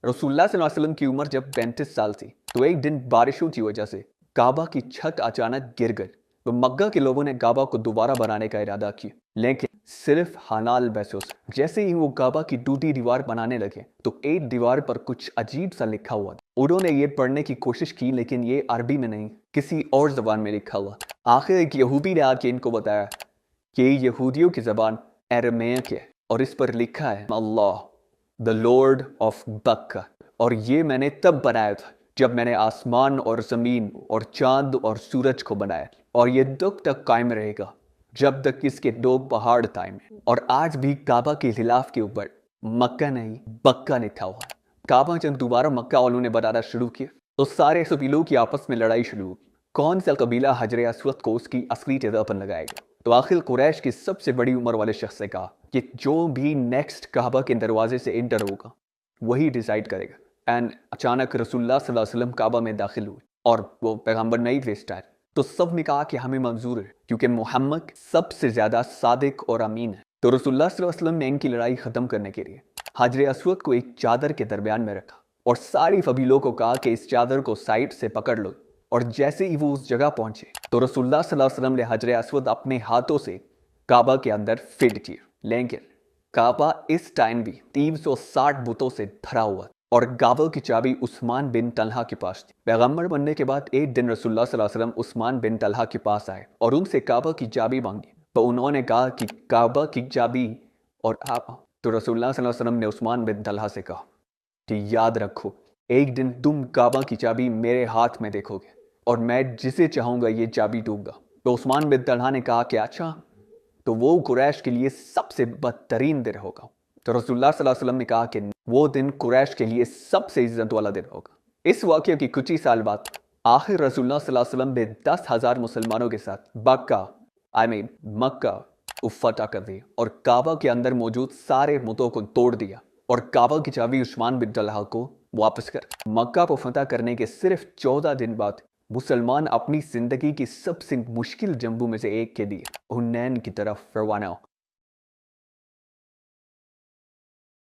रसूलुल्लाह सल्लल्लाहु अलैहि वसल्लम की उम्र जब 35 साल थी तो एक दिन बारिशों की वजह से काबा की छत अचानक गिर गई। तो मक्का के लोगों ने काबा को दोबारा बनाने का इरादा किया, लेकिन सिर्फ हानाल महसूस। जैसे ही वो काबा की टूटी दीवार बनाने लगे तो एक दीवार पर कुछ अजीब सा लिखा हुआ था। उन्होंने ये पढ़ने की कोशिश की लेकिन ये अरबी में नहीं, किसी और जबान में लिखा हुआ। आखिर एक यहूदी ने आके इनको बताया कि यहूदियों की जबान अरमेक है और इस पर लिखा है अल्लाह द लॉर्ड ऑफ बक्का, और ये मैंने तब बनाया था जब मैंने आसमान और ज़मीन और चांद और सूरज को बनाया, और ये तब तक कायम रहेगा जब तक इसके दो पहाड़ कायम हैं। और आज भी काबा के खिलाफ के ऊपर मक्का नहीं बक्का लिखा हुआ है। काबा जब दोबारा मक्का वालों ने बनाना शुरू किया तो सारे कबीलों की आपस में लड़ाई शुरू हुई। कौन सा कबीला हजर अस्वद को उसकी असली जगह पर लगाएगा। तो आखिर कुरैश की सबसे बड़ी उम्र वाले शख्स ने कहा कि जो भी नेक्स्ट काबा के दरवाजे से इंटर होगा वही डिसाइड करेगा। एंड अचानक रसूलुल्लाह सल्लल्लाहु अलैहि वसल्लम काबा में दाखिल हुए और वो पैगंबर नहीं थे इस टाइम। तो सब ने कहा कि हमें मंजूर है क्योंकि मोहम्मद सबसे ज्यादा सादिक और अमीन है। तो रसूलुल्लाह सल्लल्लाहु अलैहि वसल्लम ने इनकी लड़ाई खत्म करने के लिए हजर अस्वद को एक चादर के दरमियान में रखा और सारी कबीलों को कहा कि इस चादर को साइड से पकड़ लो। और जैसे ही वो उस जगह पहुंचे तो रसूलुल्लाह सल्लल्लाहु अलैहि वसल्लम ने हजर अस्वद अपने हाथों से काबा के अंदर फिट किया। लेकिन काबा इस टाइम भी 360 बुतों से भरा हुआ और काबा की चाबी उस्मान बिन तलहा के पास थी। पैगंबर बनने के बाद एक दिन रसूलुल्लाह सल्लल्लाहु अलैहि वसल्लम उस्मान बिन तलहा के पास आए और उनसे काबा की चाबी मांगी। तो उन्होंने कहा कि काबा की चाबी और आप। तो रसूलुल्लाह सल्लल्लाहु अलैहि वसल्लम ने उस्मान बिन तलहा से कहा कि याद रखो एक दिन तुम काबा की चाबी मेरे हाथ में देखोगे और मैं जिसे चाहूंगा ये चाबी दूंगा। तो उस्मान बिन तलहा ने कहा कि अच्छा, तो वो कुरैश के लिए सबसे बदतरीन दिन होगा। तो रसूलुल्लाह सल्लल्लाहु अलैहि वसल्लम ने कहा कि वो दिन कुरैश के लिए सबसे इज्जत वाला दिन होगा। इस वाक़ये की कुछ ही साल बाद आखिर रसूलुल्लाह सल्लल्लाहु अलैहि वसल्लम ने 10,000 मुसलमानों के साथ मक्का फतह कर दिया और काबा के अंदर मौजूद सारे मुतों को तोड़ दिया और काबा की चाबी उस्मान बिन तलहा को वापस कर। मक्का को फतह करने के सिर्फ 14 दिन बाद मुसलमान अपनी जिंदगी की सबसे मुश्किल जंगों में से एक के लिए हुनैन की तरफ रवाना हो।